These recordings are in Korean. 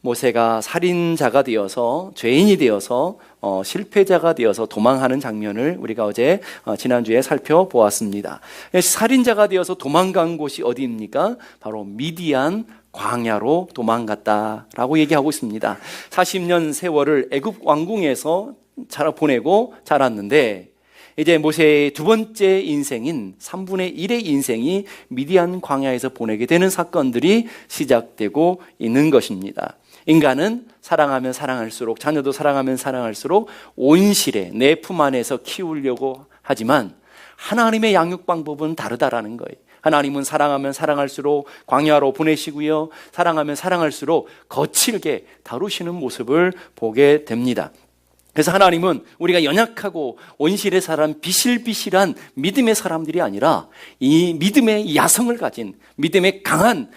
모세가 살인자가 되어서 죄인이 되어서 실패자가 되어서 도망하는 장면을 우리가 어제 지난주에 살펴보았습니다. 살인자가 되어서 도망간 곳이 어디입니까? 바로 미디안 광야로 도망갔다라고 얘기하고 있습니다. 40년 세월을 애굽 왕궁에서 보내고 자랐는데 이제 모세의 두 번째 인생인 3분의 1의 인생이 미디안 광야에서 보내게 되는 사건들이 시작되고 있는 것입니다. 인간은 사랑하면 사랑할수록, 자녀도 사랑하면 사랑할수록 온실에 내 품 안에서 키우려고 하지만 하나님의 양육 방법은 다르다라는 거예요. 하나님은 사랑하면 사랑할수록 광야로 보내시고요, 사랑하면 사랑할수록 거칠게 다루시는 모습을 보게 됩니다. 그래서 하나님은 우리가 연약하고 온실의 사람, 비실비실한 믿음의 사람들이 아니라 이 믿음의 야성을 가진, 믿음의 강한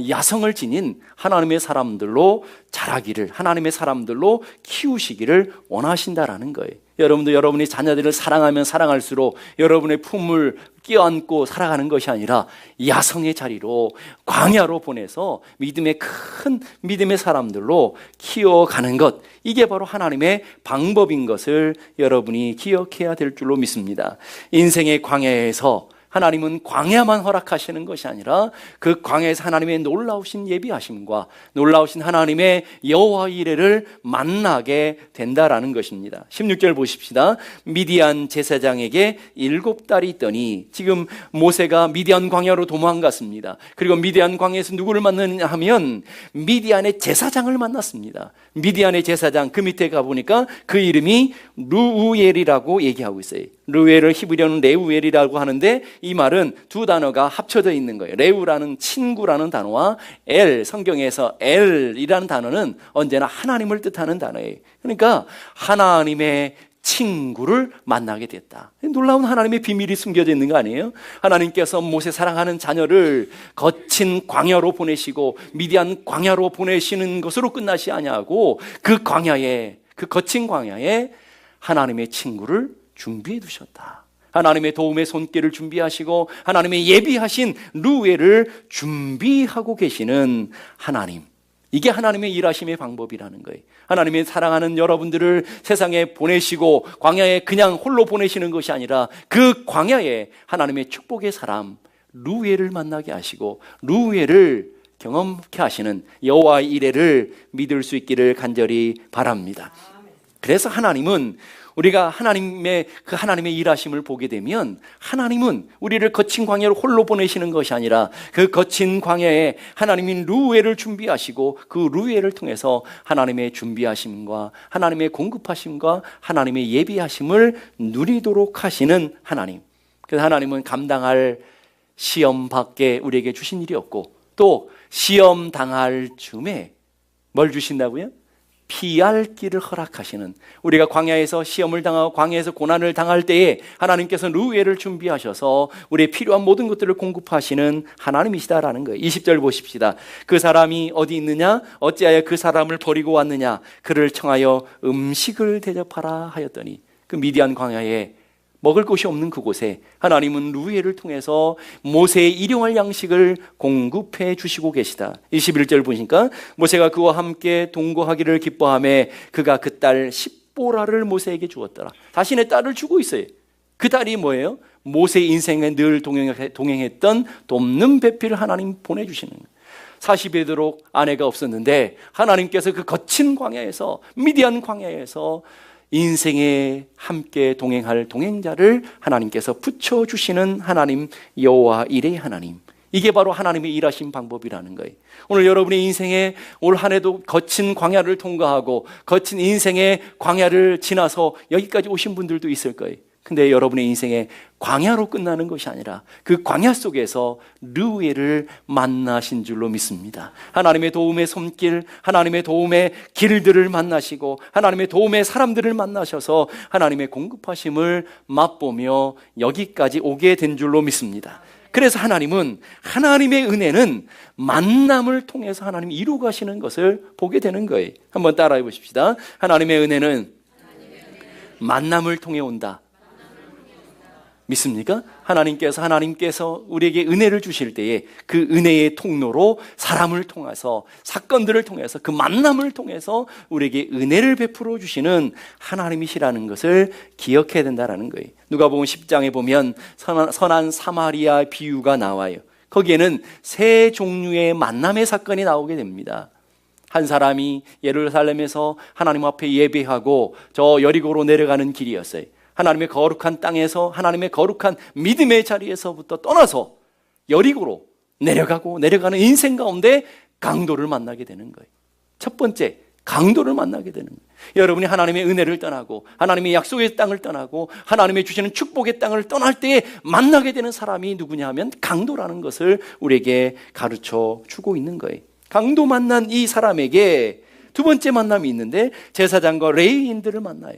야성을 지닌 하나님의 사람들로 자라기를, 하나님의 사람들로 키우시기를 원하신다라는 거예요. 여러분도 여러분의 자녀들을 사랑하면 사랑할수록 여러분의 품을 끼어안고 살아가는 것이 아니라 야성의 자리로, 광야로 보내서 믿음의 큰 믿음의 사람들로 키워가는 것, 이게 바로 하나님의 방법인 것을 여러분이 기억해야 될 줄로 믿습니다. 인생의 광야에서 하나님은 광야만 허락하시는 것이 아니라 그 광야에서 하나님의 놀라우신 예비하심과 놀라우신 하나님의 여호와 이레를 만나게 된다라는 것입니다. 16절 보십시다. 미디안 제사장에게 7달이 있더니, 지금 모세가 미디안 광야로 도망갔습니다. 그리고 미디안 광야에서 누구를 만나느냐 하면 미디안의 제사장을 만났습니다. 미디안의 제사장, 그 밑에 가보니까 그 이름이 르우엘이라고 얘기하고 있어요. 르우엘을 히브리어는 레우엘이라고 하는데 이 말은 두 단어가 합쳐져 있는 거예요. 레우라는 친구라는 단어와 엘, 성경에서 엘이라는 단어는 언제나 하나님을 뜻하는 단어예요. 그러니까 하나님의 친구를 만나게 됐다. 놀라운 하나님의 비밀이 숨겨져 있는 거 아니에요? 하나님께서 모세 사랑하는 자녀를 거친 광야로 보내시고 미디안 광야로 보내시는 것으로 끝나시 아니하고 그 광야에, 그 거친 광야에 하나님의 친구를 준비해 두셨다. 하나님의 도움의 손길을 준비하시고 하나님의 예비하신 르우엘을 준비하고 계시는 하나님, 이게 하나님의 일하심의 방법이라는 거예요. 하나님의 사랑하는 여러분들을 세상에 보내시고 광야에 그냥 홀로 보내시는 것이 아니라 그 광야에 하나님의 축복의 사람 르우엘을 만나게 하시고 르우엘을 경험케 하시는 여호와 이레를 믿을 수 있기를 간절히 바랍니다. 그래서 하나님은, 우리가 하나님의 일하심을 보게 되면 하나님은 우리를 거친 광야로 홀로 보내시는 것이 아니라 그 거친 광야에 하나님이 르우엘을 준비하시고 그 르우엘을 통해서 하나님의 준비하심과 하나님의 공급하심과 하나님의 예비하심을 누리도록 하시는 하나님. 그래서 하나님은 감당할 시험 밖에 우리에게 주신 일이 없고, 또 시험 당할 즈음에 뭘 주신다고요? 피할 길을 허락하시는, 우리가 광야에서 시험을 당하고 광야에서 고난을 당할 때에 하나님께서 르우엘을 준비하셔서 우리의 필요한 모든 것들을 공급하시는 하나님이시다라는 거예요. 20절 보십시다. 그 사람이 어디 있느냐? 어찌하여 그 사람을 버리고 왔느냐? 그를 청하여 음식을 대접하라 하였더니, 그 미디안 광야에 먹을 것이 없는 그곳에 하나님은 르우엘을 통해서 모세의 일용할 양식을 공급해 주시고 계시다. 21절 보니까 모세가 그와 함께 동거하기를 기뻐하며 그가 그 딸 십보라를 모세에게 주었더라. 자신의 딸을 주고 있어요. 그 딸이 뭐예요? 모세의 인생에 늘 동행했던 돕는 배필을 하나님 보내주시는 거예요. 40에 되도록 아내가 없었는데 하나님께서 그 거친 광야에서, 미디안 광야에서 인생에 함께 동행할 동행자를 하나님께서 붙여주시는 하나님, 여호와 이레의 하나님, 이게 바로 하나님의 일하신 방법이라는 거예요. 오늘 여러분의 인생에 올 한 해도 거친 광야를 통과하고 거친 인생의 광야를 지나서 여기까지 오신 분들도 있을 거예요. 근데 여러분의 인생에 광야로 끝나는 것이 아니라 그 광야 속에서 르우엘을 만나신 줄로 믿습니다. 하나님의 도움의 손길, 하나님의 도움의 길들을 만나시고 하나님의 도움의 사람들을 만나셔서 하나님의 공급하심을 맛보며 여기까지 오게 된 줄로 믿습니다. 그래서 하나님은, 하나님의 은혜는 만남을 통해서 하나님이 이루어 가시는 것을 보게 되는 거예요. 한번 따라해 보십시다. 하나님의 은혜는 만남을 통해 온다. 믿습니까? 하나님께서 우리에게 은혜를 주실 때에 그 은혜의 통로로 사람을 통해서, 사건들을 통해서, 그 만남을 통해서 우리에게 은혜를 베풀어 주시는 하나님이시라는 것을 기억해야 된다는 거예요. 누가복음 10장에 보면 선한 사마리아 비유가 나와요. 거기에는 세 종류의 만남의 사건이 나오게 됩니다. 한 사람이 예루살렘에서 하나님 앞에 예배하고 저 여리고로 내려가는 길이었어요. 하나님의 거룩한 땅에서, 하나님의 거룩한 믿음의 자리에서부터 떠나서 여리고로 내려가는 인생 가운데 강도를 만나게 되는 거예요. 첫 번째, 강도를 만나게 되는 거예요. 여러분이 하나님의 은혜를 떠나고 하나님의 약속의 땅을 떠나고 하나님의 주시는 축복의 땅을 떠날 때에 만나게 되는 사람이 누구냐 하면 강도라는 것을 우리에게 가르쳐 주고 있는 거예요. 강도 만난 이 사람에게 두 번째 만남이 있는데, 제사장과 레위인들을 만나요.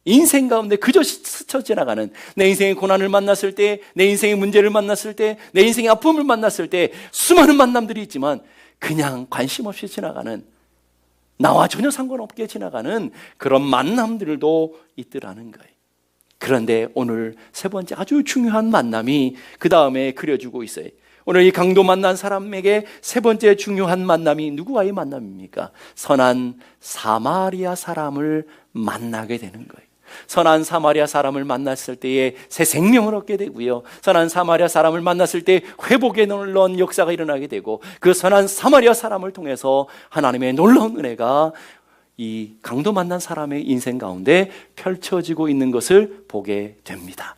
인생 가운데 그저 스쳐 지나가는, 내 인생의 고난을 만났을 때, 내 인생의 문제를 만났을 때, 내 인생의 아픔을 만났을 때 수많은 만남들이 있지만 그냥 관심 없이 지나가는, 나와 전혀 상관없게 지나가는 그런 만남들도 있더라는 거예요. 그런데 오늘 세 번째 아주 중요한 만남이 그 다음에 그려주고 있어요. 오늘 이 강도 만난 사람에게 세 번째 중요한 만남이 누구와의 만남입니까? 선한 사마리아 사람을 만나게 되는 거예요. 선한 사마리아 사람을 만났을 때에 새 생명을 얻게 되고요, 선한 사마리아 사람을 만났을 때 회복의 놀라운 역사가 일어나게 되고, 그 선한 사마리아 사람을 통해서 하나님의 놀라운 은혜가 이 강도 만난 사람의 인생 가운데 펼쳐지고 있는 것을 보게 됩니다.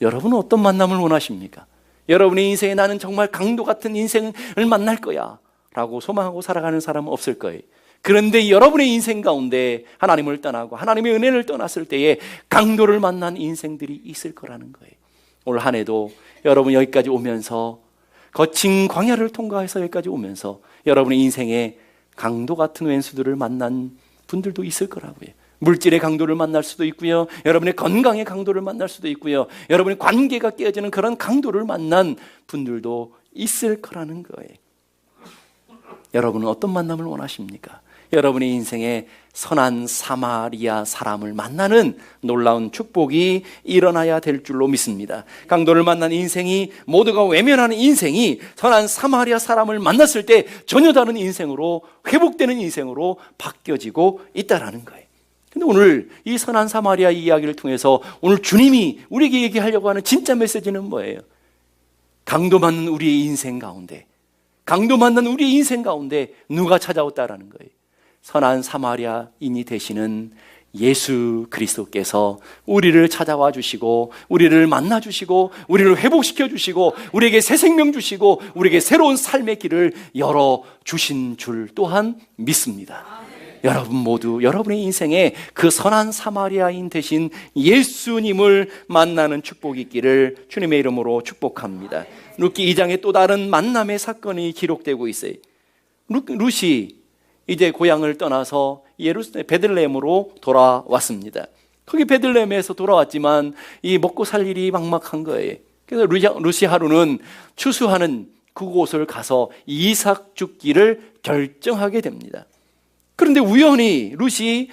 여러분은 어떤 만남을 원하십니까? 여러분의 인생에 나는 정말 강도 같은 인생을 만날 거야 라고 소망하고 살아가는 사람은 없을 거예요. 그런데 여러분의 인생 가운데 하나님을 떠나고 하나님의 은혜를 떠났을 때에 강도를 만난 인생들이 있을 거라는 거예요. 올 한 해도 여러분 여기까지 오면서, 거친 광야를 통과해서 여기까지 오면서 여러분의 인생에 강도 같은 왼수들을 만난 분들도 있을 거라고요. 물질의 강도를 만날 수도 있고요, 여러분의 건강의 강도를 만날 수도 있고요, 여러분의 관계가 깨어지는 그런 강도를 만난 분들도 있을 거라는 거예요. 여러분은 어떤 만남을 원하십니까? 여러분의 인생에 선한 사마리아 사람을 만나는 놀라운 축복이 일어나야 될 줄로 믿습니다. 강도를 만난 인생이, 모두가 외면하는 인생이 선한 사마리아 사람을 만났을 때 전혀 다른 인생으로, 회복되는 인생으로 바뀌어지고 있다는 거예요. 근데 오늘 이 선한 사마리아 이야기를 통해서 오늘 주님이 우리에게 얘기하려고 하는 진짜 메시지는 뭐예요? 강도 만난 우리의 인생 가운데, 강도 만난 우리의 인생 가운데 누가 찾아왔다라는 거예요? 선한 사마리아인이 되시는 예수 그리스도께서 우리를 찾아와 주시고, 우리를 만나 주시고, 우리를 회복시켜 주시고, 우리에게 새 생명 주시고, 우리에게 새로운 삶의 길을 열어 주신 줄 또한 믿습니다. 여러분 모두 여러분의 인생에 그 선한 사마리아인 되신 예수님을 만나는 축복이 있기를 주님의 이름으로 축복합니다. 룻기 2장에 또 다른 만남의 사건이 기록되고 있어요. 룻이 이제 고향을 떠나서 베들레헴으로 돌아왔습니다. 거기 베들레헴에서 돌아왔지만 이 먹고 살 일이 막막한 거예요. 그래서 룻이 하루는 추수하는 그곳을 가서 이삭 줍기를 결정하게 됩니다. 그런데 우연히 룻이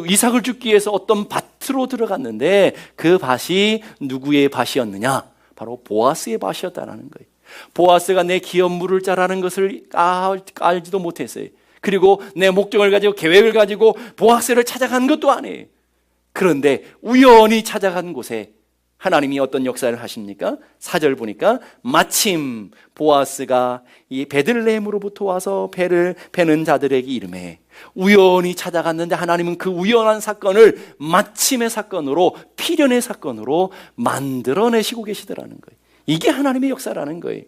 이삭을 줍기 위해서 어떤 밭으로 들어갔는데, 그 밭이 누구의 밭이었느냐? 바로 보아스의 밭이었다는 거예요. 보아스가 내 기업 물을 자라는 것을 알지도 못했어요. 그리고 내 목적을 가지고, 계획을 가지고 보아스를 찾아간 것도 아니에요. 그런데 우연히 찾아간 곳에 하나님이 어떤 역사를 하십니까? 4절 보니까 마침 보아스가 이 베들레헴으로부터 와서 배를 패는 자들에게 이르매, 우연히 찾아갔는데 하나님은 그 우연한 사건을 마침의 사건으로, 필연의 사건으로 만들어내시고 계시더라는 거예요. 이게 하나님의 역사라는 거예요.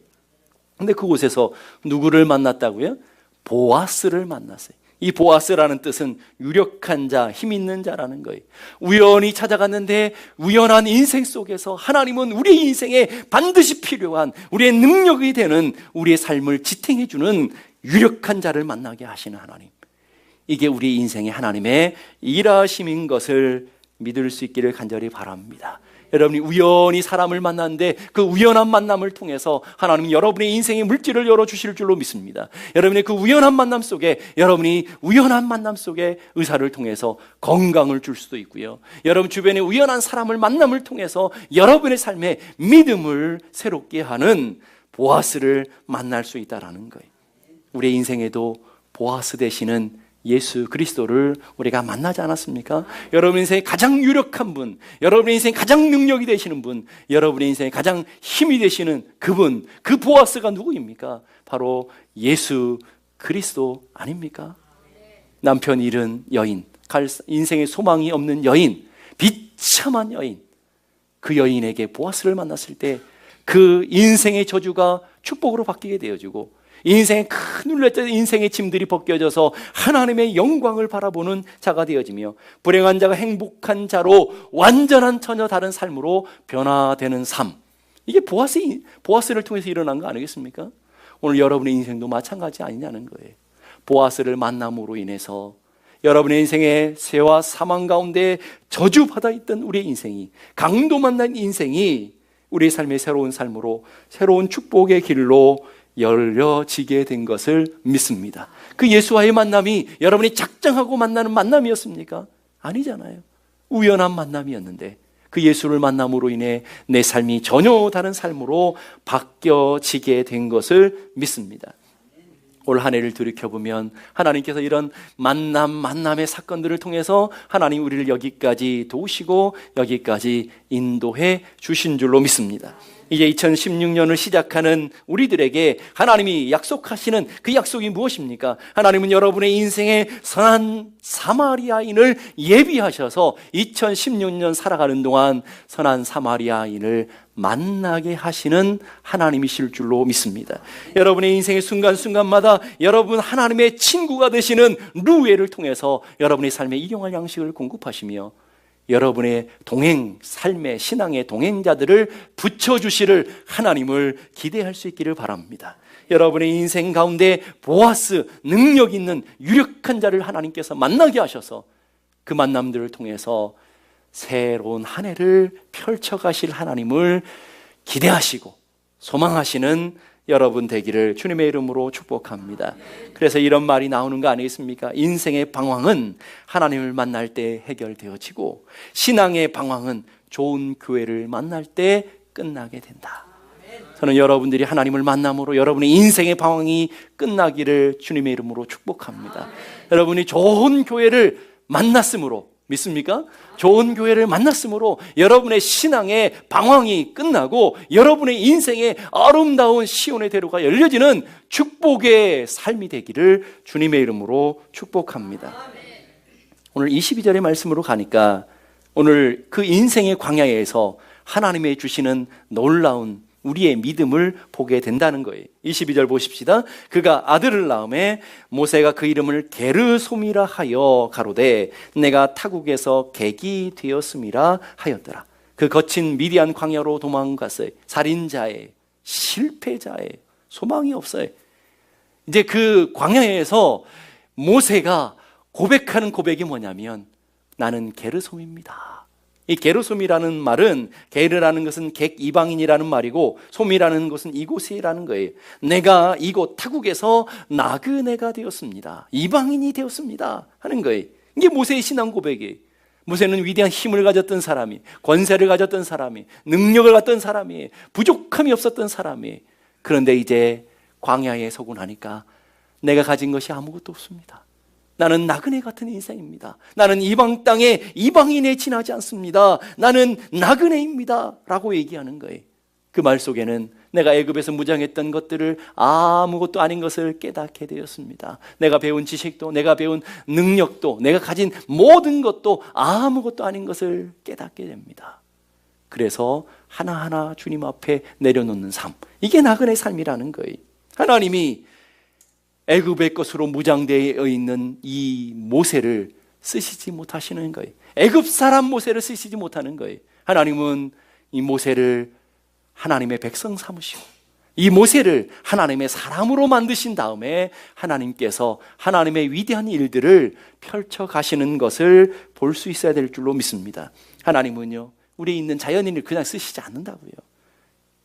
근데 그곳에서 누구를 만났다고요? 보아스를 만났어요. 이 보아스라는 뜻은 유력한 자, 힘 있는 자라는 거예요. 우연히 찾아갔는데 우연한 인생 속에서 하나님은 우리의 인생에 반드시 필요한, 우리의 능력이 되는, 우리의 삶을 지탱해 주는 유력한 자를 만나게 하시는 하나님. 이게 우리 인생의 하나님의 일하심인 것을 믿을 수 있기를 간절히 바랍니다. 여러분이 우연히 사람을 만났는데 그 우연한 만남을 통해서 하나님은 여러분의 인생의 물질을 열어주실 줄로 믿습니다. 여러분의 그 우연한 만남 속에 여러분이 우연한 만남 속에 의사를 통해서 건강을 줄 수도 있고요. 여러분 주변에 우연한 사람을 만남을 통해서 여러분의 삶에 믿음을 새롭게 하는 보아스를 만날 수 있다는 거예요. 우리의 인생에도 보아스 되시는 예수 그리스도를 우리가 만나지 않았습니까? 여러분 인생의 가장 유력한 분, 여러분의 인생의 가장 능력이 되시는 분, 여러분의 인생의 가장 힘이 되시는 그분, 그 보아스가 누구입니까? 바로 예수 그리스도 아닙니까? 남편 잃은 여인, 인생의 소망이 없는 여인, 비참한 여인, 그 여인에게 보아스를 만났을 때 그 인생의 저주가 축복으로 바뀌게 되어지고 인생의 큰 눌렸던 인생의 짐들이 벗겨져서 하나님의 영광을 바라보는 자가 되어지며 불행한 자가 행복한 자로 완전한 전혀 다른 삶으로 변화되는 삶, 이게 보아스를 통해서 일어난 거 아니겠습니까? 오늘 여러분의 인생도 마찬가지 아니냐는 거예요. 보아스를 만남으로 인해서 여러분의 인생의 세와 사망 가운데 저주받아 있던 우리의 인생이, 강도 만난 인생이 우리의 삶의 새로운 삶으로 새로운 축복의 길로 열려지게 된 것을 믿습니다. 그 예수와의 만남이 여러분이 작정하고 만나는 만남이었습니까? 아니잖아요. 우연한 만남이었는데 그 예수를 만남으로 인해 내 삶이 전혀 다른 삶으로 바뀌어지게 된 것을 믿습니다. 올 한 해를 돌이켜보면 하나님께서 이런 만남의 사건들을 통해서 하나님 우리를 여기까지 도우시고 여기까지 인도해 주신 줄로 믿습니다. 이제 2016년을 시작하는 우리들에게 하나님이 약속하시는 그 약속이 무엇입니까? 하나님은 여러분의 인생에 선한 사마리아인을 예비하셔서 2016년 살아가는 동안 선한 사마리아인을 만나게 하시는 하나님이실 줄로 믿습니다. 여러분의 인생의 순간순간마다 여러분 하나님의 친구가 되시는 루엘을 통해서 여러분의 삶에 일용할 양식을 공급하시며 여러분의 동행, 삶의 신앙의 동행자들을 붙여주시를 하나님을 기대할 수 있기를 바랍니다. 여러분의 인생 가운데 보아스, 능력 있는 유력한 자를 하나님께서 만나게 하셔서 그 만남들을 통해서 새로운 한 해를 펼쳐가실 하나님을 기대하시고 소망하시는 여러분 되기를 주님의 이름으로 축복합니다. 그래서 이런 말이 나오는 거 아니겠습니까? 인생의 방황은 하나님을 만날 때 해결되어지고 신앙의 방황은 좋은 교회를 만날 때 끝나게 된다. 저는 여러분들이 하나님을 만남으로 여러분의 인생의 방황이 끝나기를 주님의 이름으로 축복합니다. 여러분이 좋은 교회를 만났으므로, 믿습니까? 좋은 교회를 만났으므로 여러분의 신앙의 방황이 끝나고 여러분의 인생의 아름다운 시온의 대로가 열려지는 축복의 삶이 되기를 주님의 이름으로 축복합니다. 오늘 22절의 말씀으로 가니까 오늘 그 인생의 광야에서 하나님의 주시는 놀라운 우리의 믿음을 보게 된다는 거예요. 22절 보십시다. 그가 아들을 낳음에 모세가 그 이름을 게르솜이라 하여 가로되 내가 타국에서 객이 되었음이라 하였더라. 그 거친 미디안 광야로 도망갔어요. 살인자의, 실패자의, 소망이 없어요. 이제 그 광야에서 모세가 고백하는 고백이 뭐냐면 나는 게르솜입니다. 이 게르솜이라는 말은, 게르라는 것은 객 이방인이라는 말이고 솜이라는 것은 이곳이라는 거예요. 내가 이곳 타국에서 나그네가 되었습니다. 이방인이 되었습니다 하는 거예요. 이게 모세의 신앙 고백이에요. 모세는 위대한 힘을 가졌던 사람이, 권세를 가졌던 사람이, 능력을 갖던 사람이, 부족함이 없었던 사람이, 그런데 이제 광야에 서고 나니까 내가 가진 것이 아무것도 없습니다. 나는 나그네 같은 인생입니다. 나는 이방 땅에 이방인에 지나지 않습니다. 나는 나그네입니다 라고 얘기하는 거예요. 그 말 속에는 내가 애굽에서 무장했던 것들을 아무것도 아닌 것을 깨닫게 되었습니다. 내가 배운 지식도, 내가 배운 능력도, 내가 가진 모든 것도 아무것도 아닌 것을 깨닫게 됩니다. 그래서 하나하나 주님 앞에 내려놓는 삶, 이게 나그네 삶이라는 거예요. 하나님이 애굽의 것으로 무장되어 있는 이 모세를 쓰시지 못하시는 거예요. 애굽 사람 모세를 쓰시지 못하는 거예요. 하나님은 이 모세를 하나님의 백성 삼으시고 이 모세를 하나님의 사람으로 만드신 다음에 하나님께서 하나님의 위대한 일들을 펼쳐 가시는 것을 볼 수 있어야 될 줄로 믿습니다. 하나님은요, 우리에 있는 자연인을 그냥 쓰시지 않는다고요.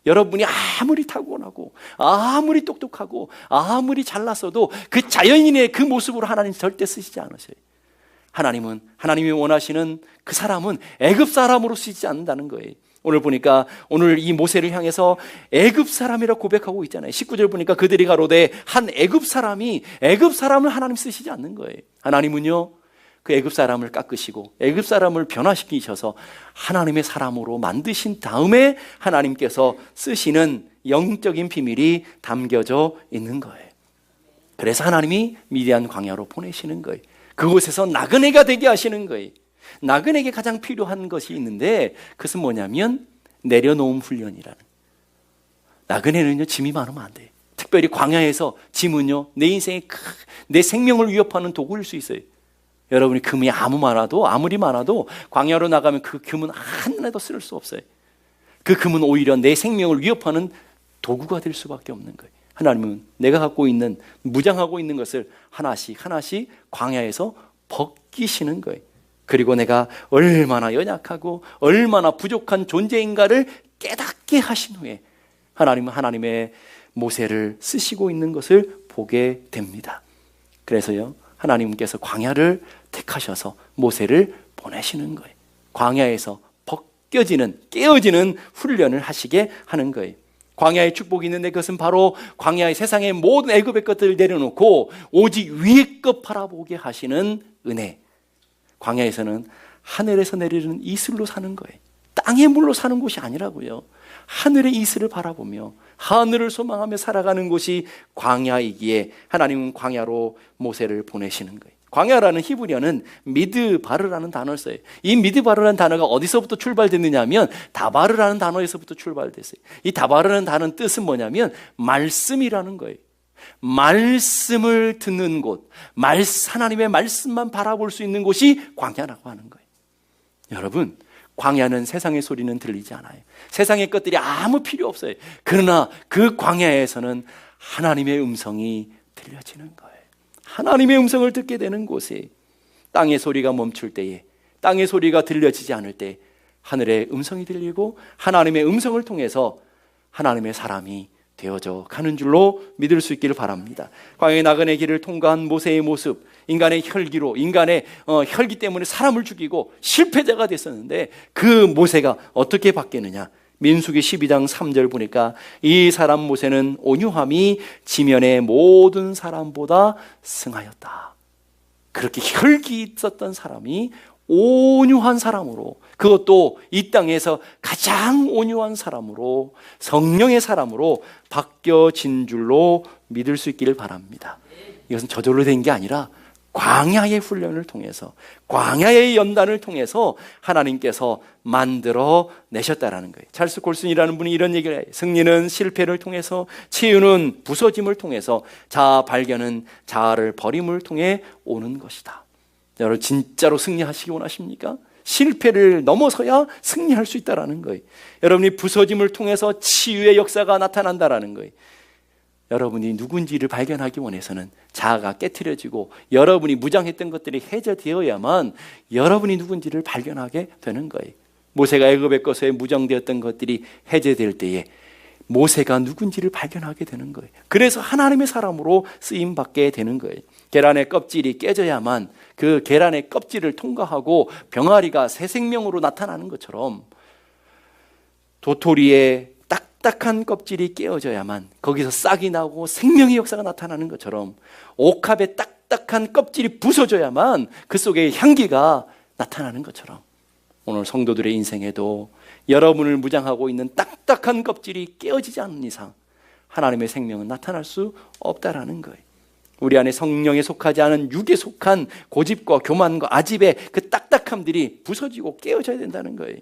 여러분이 아무리 타고나고 아무리 똑똑하고 아무리 잘났어도 그 자연인의 그 모습으로 하나님 절대 쓰시지 않으셔요. 하나님은 하나님이 원하시는 그 사람은 애굽 사람으로 쓰지 않는다는 거예요. 오늘 보니까 오늘 이 모세를 향해서 애굽 사람이라고 고백하고 있잖아요. 19절 보니까 그들이 가로되 한 애굽 사람이 애굽 사람을 하나님 쓰시지 않는 거예요. 하나님은요 그 애굽 사람을 깎으시고 애굽 사람을 변화시키셔서 하나님의 사람으로 만드신 다음에 하나님께서 쓰시는 영적인 비밀이 담겨져 있는 거예요. 그래서 하나님이 미디안 광야로 보내시는 거예요. 그곳에서 나그네가 되게 하시는 거예요. 나그네에게 가장 필요한 것이 있는데 그것은 뭐냐면 내려놓음 훈련이라는. 나그네는요 짐이 많으면 안 돼요. 특별히 광야에서 짐은요 내 인생에 내 생명을 위협하는 도구일 수 있어요. 여러분이 금이 아무리 많아도 광야로 나가면 그 금은 하나도 쓸 수 없어요. 그 금은 오히려 내 생명을 위협하는 도구가 될 수밖에 없는 거예요. 하나님은 내가 갖고 있는 무장하고 있는 것을 하나씩 하나씩 광야에서 벗기시는 거예요. 그리고 내가 얼마나 연약하고 얼마나 부족한 존재인가를 깨닫게 하신 후에 하나님은 하나님의 모세를 쓰시고 있는 것을 보게 됩니다. 그래서요 하나님께서 광야를 택하셔서 모세를 보내시는 거예요. 광야에서 벗겨지는 깨어지는 훈련을 하시게 하는 거예요. 광야의 축복이 있는데 그것은 바로 광야의 세상의 모든 애굽의 것들을 내려놓고 오직 위의 것 바라보게 하시는 은혜. 광야에서는 하늘에서 내리는 이슬로 사는 거예요. 땅의 물로 사는 곳이 아니라고요. 하늘의 이슬을 바라보며 하늘을 소망하며 살아가는 곳이 광야이기에 하나님은 광야로 모세를 보내시는 거예요. 광야라는 히브리어는 미드바르라는 단어를 써요. 이 미드바르라는 단어가 어디서부터 출발됐느냐 하면 다바르라는 단어에서부터 출발됐어요. 이 다바르라는 단어의 뜻은 뭐냐면 말씀이라는 거예요. 말씀을 듣는 곳, 하나님의 말씀만 바라볼 수 있는 곳이 광야라고 하는 거예요. 여러분, 광야는 세상의 소리는 들리지 않아요. 세상의 것들이 아무 필요 없어요. 그러나 그 광야에서는 하나님의 음성이 들려지는 거예요. 하나님의 음성을 듣게 되는 곳에 땅의 소리가 멈출 때에, 땅의 소리가 들려지지 않을 때 하늘의 음성이 들리고 하나님의 음성을 통해서 하나님의 사람이 되어져 가는 줄로 믿을 수 있기를 바랍니다. 광야의 나그네 길을 통과한 모세의 모습, 인간의 혈기로, 인간의 혈기 때문에 사람을 죽이고 실패자가 됐었는데 그 모세가 어떻게 바뀌느냐. 민수기 12장 3절 보니까 이 사람 모세는 온유함이 지면의 모든 사람보다 승하였다. 그렇게 혈기 있었던 사람이 온유한 사람으로, 그것도 이 땅에서 가장 온유한 사람으로, 성령의 사람으로 바뀌어진 줄로 믿을 수 있기를 바랍니다. 이것은 저절로 된 게 아니라 광야의 훈련을 통해서, 광야의 연단을 통해서 하나님께서 만들어 내셨다라는 거예요. 찰스 콜슨이라는 분이 이런 얘기를 해요. 승리는 실패를 통해서, 치유는 부서짐을 통해서, 자아 발견은 자아를 버림을 통해 오는 것이다. 여러분, 진짜로 승리하시기 원하십니까? 실패를 넘어서야 승리할 수 있다는 거예요. 여러분이 부서짐을 통해서 치유의 역사가 나타난다는 거예요. 여러분이 누군지를 발견하기 원해서는 자아가 깨트려지고 여러분이 무장했던 것들이 해제되어야만 여러분이 누군지를 발견하게 되는 거예요. 모세가 애굽의 것에 무장되었던 것들이 해제될 때에 모세가 누군지를 발견하게 되는 거예요. 그래서 하나님의 사람으로 쓰임받게 되는 거예요. 계란의 껍질이 깨져야만 그 계란의 껍질을 통과하고 병아리가 새 생명으로 나타나는 것처럼 도토리의 딱딱한 껍질이 깨어져야만 거기서 싹이 나고 생명의 역사가 나타나는 것처럼 옥합의 딱딱한 껍질이 부서져야만 그 속에 향기가 나타나는 것처럼 오늘 성도들의 인생에도 여러분을 무장하고 있는 딱딱한 껍질이 깨어지지 않는 이상 하나님의 생명은 나타날 수 없다라는 거예요. 우리 안에 성령에 속하지 않은 육에 속한 고집과 교만과 아집의 그 딱딱함들이 부서지고 깨어져야 된다는 거예요.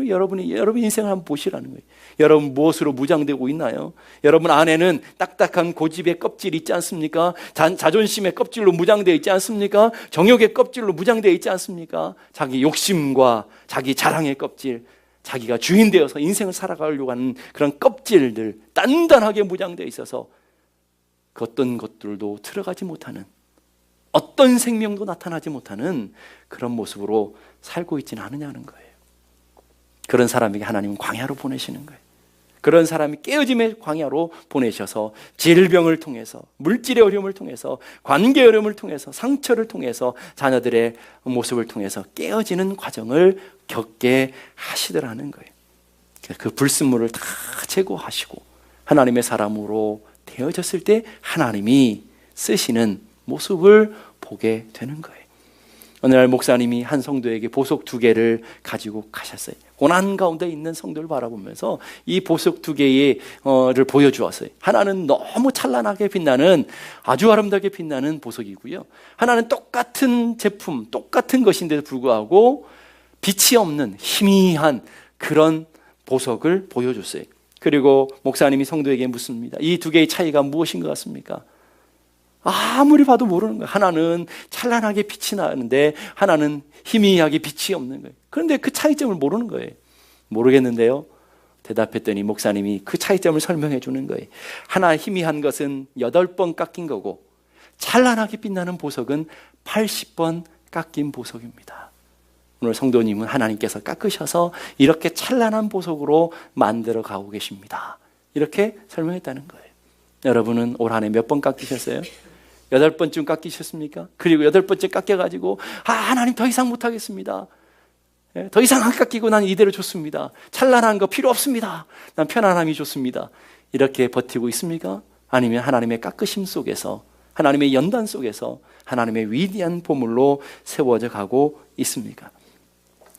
여러분 인생을 한번 보시라는 거예요. 여러분 무엇으로 무장되고 있나요? 여러분 안에는 딱딱한 고집의 껍질이 있지 않습니까? 자존심의 껍질로 무장되어 있지 않습니까? 정욕의 껍질로 무장되어 있지 않습니까? 자기 욕심과 자기 자랑의 껍질, 자기가 주인 되어서 인생을 살아가려고 하는 그런 껍질들 단단하게 무장되어 있어서 그 어떤 것들도 들어가지 못하는, 어떤 생명도 나타나지 못하는 그런 모습으로 살고 있지는 않느냐는 거예요. 그런 사람에게 하나님은 광야로 보내시는 거예요. 그런 사람이 깨어짐의 광야로 보내셔서 질병을 통해서, 물질의 어려움을 통해서, 관계의 어려움을 통해서, 상처를 통해서, 자녀들의 모습을 통해서 깨어지는 과정을 겪게 하시더라는 거예요. 그 불순물을 다 제거하시고 하나님의 사람으로 되어졌을 때 하나님이 쓰시는 모습을 보게 되는 거예요. 어느 날 목사님이 한 성도에게 보석 2개를 가지고 가셨어요. 고난 가운데 있는 성도를 바라보면서 이 보석 2개를 보여주었어요. 하나는 너무 찬란하게 빛나는, 아주 아름답게 빛나는 보석이고요. 하나는 똑같은 제품, 똑같은 것인데도 불구하고 빛이 없는 희미한 그런 보석을 보여줬어요. 그리고 목사님이 성도에게 묻습니다. 이 2개의 차이가 무엇인 것 같습니까? 아무리 봐도 모르는 거예요. 하나는 찬란하게 빛이 나는데 하나는 희미하게 빛이 없는 거예요. 그런데 그 차이점을 모르는 거예요. 모르겠는데요. 대답했더니 목사님이 그 차이점을 설명해 주는 거예요. 하나 희미한 것은 8번 깎인 거고 찬란하게 빛나는 보석은 80번 깎인 보석입니다. 오늘 성도님은 하나님께서 깎으셔서 이렇게 찬란한 보석으로 만들어 가고 계십니다. 이렇게 설명했다는 거예요. 여러분은 올 한 해 몇 번 깎이셨어요? 8번쯤 깎이셨습니까? 그리고 8번째 깎여가지고 하나님 더 이상 못하겠습니다. 더 이상 안 깎이고 난 이대로 좋습니다. 찬란한 거 필요 없습니다. 난 편안함이 좋습니다. 이렇게 버티고 있습니까? 아니면 하나님의 깎으심 속에서, 하나님의 연단 속에서 하나님의 위대한 보물로 세워져 가고 있습니까?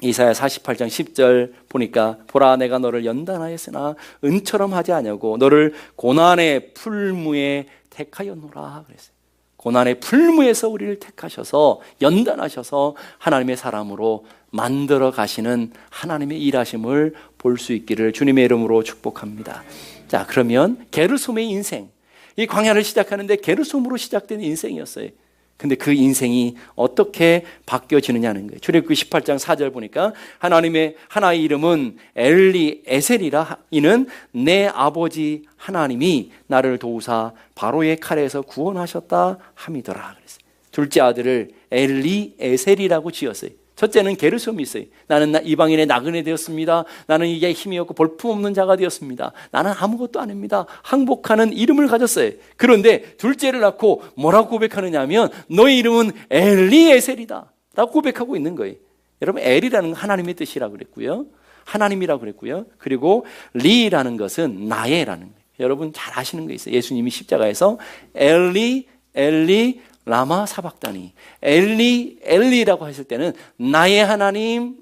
이사야 48장 10절 보니까 보라 내가 너를 연단하였으나 은처럼 하지 아니하고 너를 고난의 풀무에 택하였노라 그랬어요. 고난의 풀무에서 우리를 택하셔서 연단하셔서 하나님의 사람으로 만들어 가시는 하나님의 일하심을 볼 수 있기를 주님의 이름으로 축복합니다. 자, 그러면 게르솜의 인생, 이 광야를 시작하는데 게르솜으로 시작된 인생이었어요. 근데 그 인생이 어떻게 바뀌어지느냐는 거예요. 출애굽기 18장 4절 보니까 하나의 이름은 엘리에셀이라, 이는 내 아버지 하나님이 나를 도우사 바로의 칼에서 구원하셨다 함이더라 그랬어요. 둘째 아들을 엘리에셀이라고 지었어요. 첫째는 게르솜이 있어요. 나는 이방인의 나그네 되었습니다. 나는 이게 힘이 없고 볼품없는 자가 되었습니다. 나는 아무것도 아닙니다. 항복하는 이름을 가졌어요. 그런데 둘째를 낳고 뭐라고 고백하느냐 하면 너의 이름은 엘리에셀이다 라고 고백하고 있는 거예요. 여러분, 엘이라는 건 하나님의 뜻이라고 그랬고요. 하나님이라고 그랬고요. 그리고 리라는 것은 나의라는 거예요. 여러분 잘 아시는 거 있어요. 예수님이 십자가에서 엘리 라마 사박다니, 엘리라고 했을 때는 나의 하나님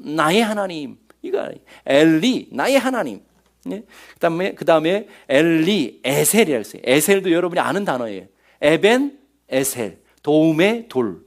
이거 엘리, 나의 하나님. 그 다음에 엘리에셀이라고 했어요. 에셀도 여러분이 아는 단어예요. 에벤 에셀, 도움의 돌.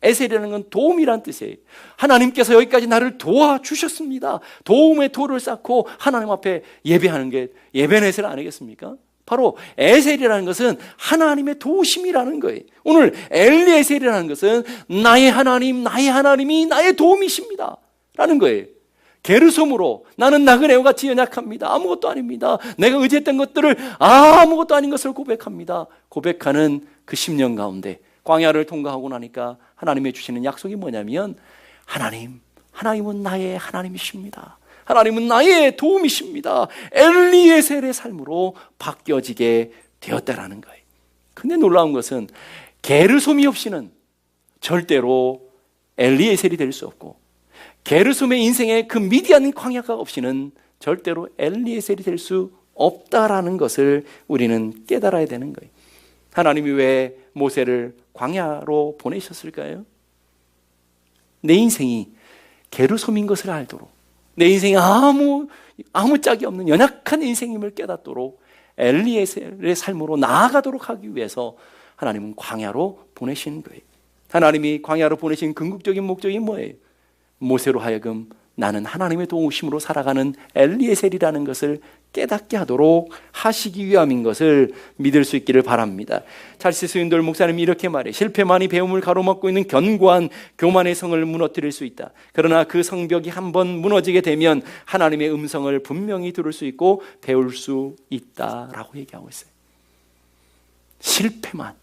에셀이라는 건 도움이란 뜻이에요. 하나님께서 여기까지 나를 도와주셨습니다. 도움의 돌을 쌓고 하나님 앞에 예배하는 게 에벤 에셀 아니겠습니까? 바로 에셀이라는 것은 하나님의 도우심이라는 거예요. 오늘 엘리에셀이라는 것은 나의 하나님이 나의 도움이십니다 라는 거예요. 게르솜으로 나는 나그네와 같이 연약합니다. 아무것도 아닙니다. 내가 의지했던 것들을 아무것도 아닌 것을 고백하는 그 10년 가운데 광야를 통과하고 나니까 하나님이 주시는 약속이 뭐냐면 하나님은 나의 하나님이십니다. 하나님은 나의 도움이십니다. 엘리에셀의 삶으로 바뀌어지게 되었다라는 거예요. 근데 놀라운 것은 게르솜이 없이는 절대로 엘리에셀이 될 수 없고, 게르솜의 인생의 그 미디안 광야가 없이는 절대로 엘리에셀이 될 수 없다라는 것을 우리는 깨달아야 되는 거예요. 하나님이 왜 모세를 광야로 보내셨을까요? 내 인생이 게르솜인 것을 알도록, 내 인생이 아무 짝이 없는 연약한 인생임을 깨닫도록 엘리에셀의 삶으로 나아가도록 하기 위해서 하나님은 광야로 보내신 거예요. 하나님이 광야로 보내신 궁극적인 목적이 뭐예요? 모세로 하여금 나는 하나님의 도우심으로 살아가는 엘리에셀이라는 것을 깨닫게 하도록 하시기 위함인 것을 믿을 수 있기를 바랍니다. 찰스 스윈돌 목사님이 이렇게 말해, 실패만이 배움을 가로막고 있는 견고한 교만의 성을 무너뜨릴 수 있다. 그러나 그 성벽이 한번 무너지게 되면 하나님의 음성을 분명히 들을 수 있고 배울 수 있다라고 얘기하고 있어요. 실패만,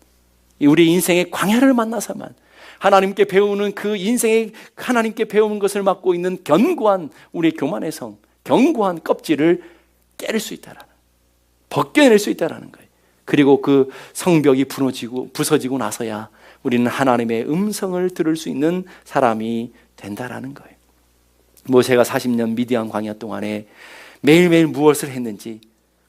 우리 인생의 광야를 만나서만 하나님께 배우는 그 인생의 하나님께 배우는 것을 맡고 있는 견고한 우리의 교만의 성, 견고한 껍질을 깨를 수 있다라는, 벗겨낼 수 있다라는 거예요. 그리고 그 성벽이 부서지고 나서야 우리는 하나님의 음성을 들을 수 있는 사람이 된다라는 거예요. 모세가 40년 미디안 광야 동안에 매일매일 무엇을 했는지,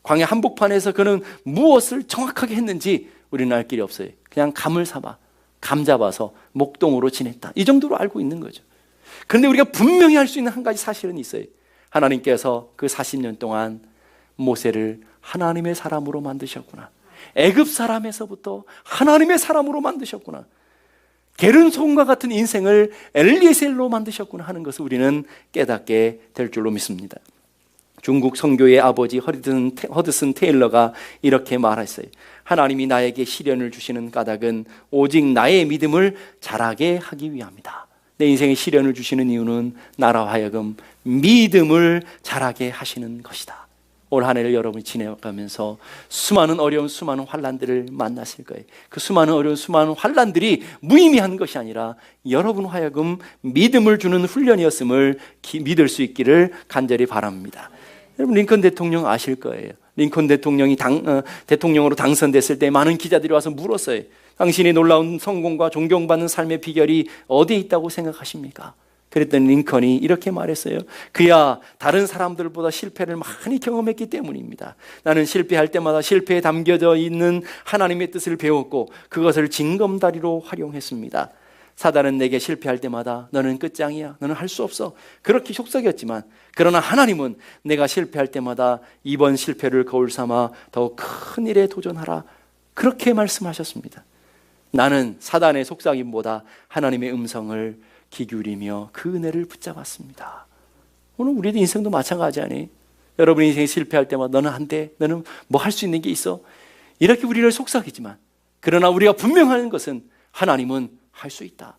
광야 한복판에서 그는 무엇을 정확하게 했는지 우리는 알 길이 없어요. 그냥 감을 삼아, 감 잡아서 목동으로 지냈다, 이 정도로 알고 있는 거죠. 그런데 우리가 분명히 알 수 있는 한 가지 사실은 있어요. 하나님께서 그 40년 동안 모세를 하나님의 사람으로 만드셨구나. 애굽 사람에서부터 하나님의 사람으로 만드셨구나. 게르솜과 같은 인생을 엘리에셀로 만드셨구나 하는 것을 우리는 깨닫게 될 줄로 믿습니다. 중국 선교의 아버지 허드슨 테일러가 이렇게 말했어요. 하나님이 나에게 시련을 주시는 까닭은 오직 나의 믿음을 자라게 하기 위함이다. 내 인생에 시련을 주시는 이유는 나로 하여금 믿음을 자라게 하시는 것이다. 올 한 해를 여러분이 지내가면서 수많은 어려운, 수많은 환난들을 만났을 거예요. 그 수많은 어려운, 수많은 환난들이 무의미한 것이 아니라 여러분 하여금 믿음을 주는 훈련이었음을 믿을 수 있기를 간절히 바랍니다. 여러분, 링컨 대통령 아실 거예요. 링컨 대통령이 대통령으로 당선됐을 때 많은 기자들이 와서 물었어요. 당신이 놀라운 성공과 존경받는 삶의 비결이 어디에 있다고 생각하십니까? 그랬더니 링컨이 이렇게 말했어요. 그야 다른 사람들보다 실패를 많이 경험했기 때문입니다. 나는 실패할 때마다 실패에 담겨져 있는 하나님의 뜻을 배웠고 그것을 징검다리로 활용했습니다. 사단은 내게 실패할 때마다 너는 끝장이야, 너는 할 수 없어, 그렇게 속삭였지만, 그러나 하나님은 내가 실패할 때마다 이번 실패를 거울 삼아 더욱 큰 일에 도전하라, 그렇게 말씀하셨습니다. 나는 사단의 속삭임보다 하나님의 음성을 귀 기울이며 그 은혜를 붙잡았습니다. 오늘 우리의 인생도 마찬가지 아니에요? 여러분의 인생이 실패할 때마다 너는 안 돼, 너는 뭐 할 수 있는 게 있어, 이렇게 우리를 속삭이지만, 그러나 우리가 분명한 것은 하나님은 할 수 있다.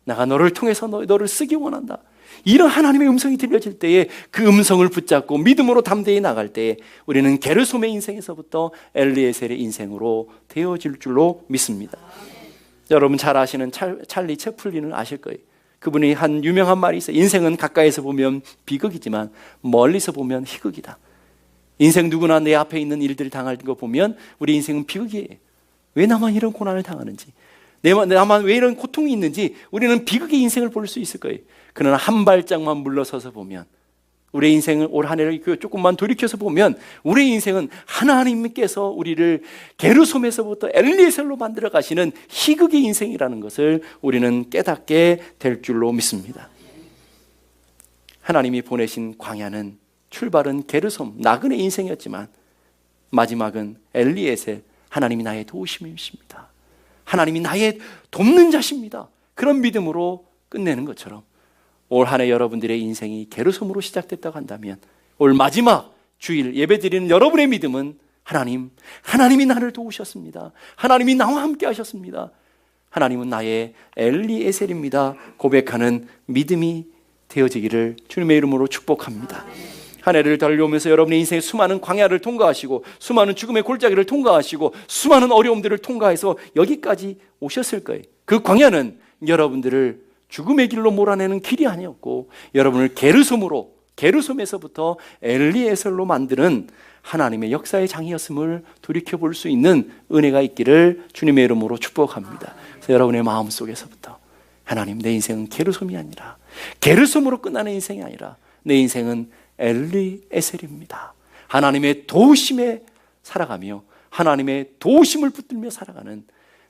내가 너를 통해서 너를 쓰기 원한다. 이런 하나님의 음성이 들려질 때에 그 음성을 붙잡고 믿음으로 담대히 나갈 때에 우리는 게르솜의 인생에서부터 엘리에셀의 인생으로 되어질 줄로 믿습니다. 여러분 잘 아시는 찰리 채플린을 아실 거예요. 그분이 한 유명한 말이 있어요. 인생은 가까이서 보면 비극이지만 멀리서 보면 희극이다. 인생 누구나 내 앞에 있는 일들을 당할 거 보면 우리 인생은 비극이에요. 왜 나만 이런 고난을 당하는지, 나만 왜 이런 고통이 있는지 우리는 비극의 인생을 볼 수 있을 거예요. 그러나 한 발짝만 물러서서 보면, 우리의 인생을 올 한 해를 조금만 돌이켜서 보면 우리의 인생은 하나님께서 우리를 게르솜에서부터 엘리에셀로 만들어 가시는 희극의 인생이라는 것을 우리는 깨닫게 될 줄로 믿습니다. 하나님이 보내신 광야는 출발은 게르솜, 나그네 인생이었지만 마지막은 엘리에셀, 하나님이 나의 도우심이십니다, 하나님이 나의 돕는 자십니다, 그런 믿음으로 끝내는 것처럼 올 한 해 여러분들의 인생이 게르솜으로 시작됐다고 한다면 올 마지막 주일 예배드리는 여러분의 믿음은 하나님이 나를 도우셨습니다, 하나님이 나와 함께 하셨습니다, 하나님은 나의 엘리에셀입니다 고백하는 믿음이 되어지기를 주님의 이름으로 축복합니다. 한 해를 달려오면서 여러분의 인생의 수많은 광야를 통과하시고 수많은 죽음의 골짜기를 통과하시고 수많은 어려움들을 통과해서 여기까지 오셨을 거예요. 그 광야는 여러분들을 죽음의 길로 몰아내는 길이 아니었고 여러분을 게르솜에서부터 엘리에셀로 만드는 하나님의 역사의 장이었음을 돌이켜볼 수 있는 은혜가 있기를 주님의 이름으로 축복합니다. 그래서 여러분의 마음속에서부터 하나님, 내 인생은 게르솜이 아니라, 게르솜으로 끝나는 인생이 아니라 내 인생은 엘리에셀입니다, 하나님의 도우심에 살아가며 하나님의 도우심을 붙들며 살아가는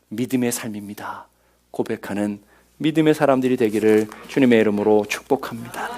믿음의 삶입니다 고백하는 믿음의 사람들이 되기를 주님의 이름으로 축복합니다.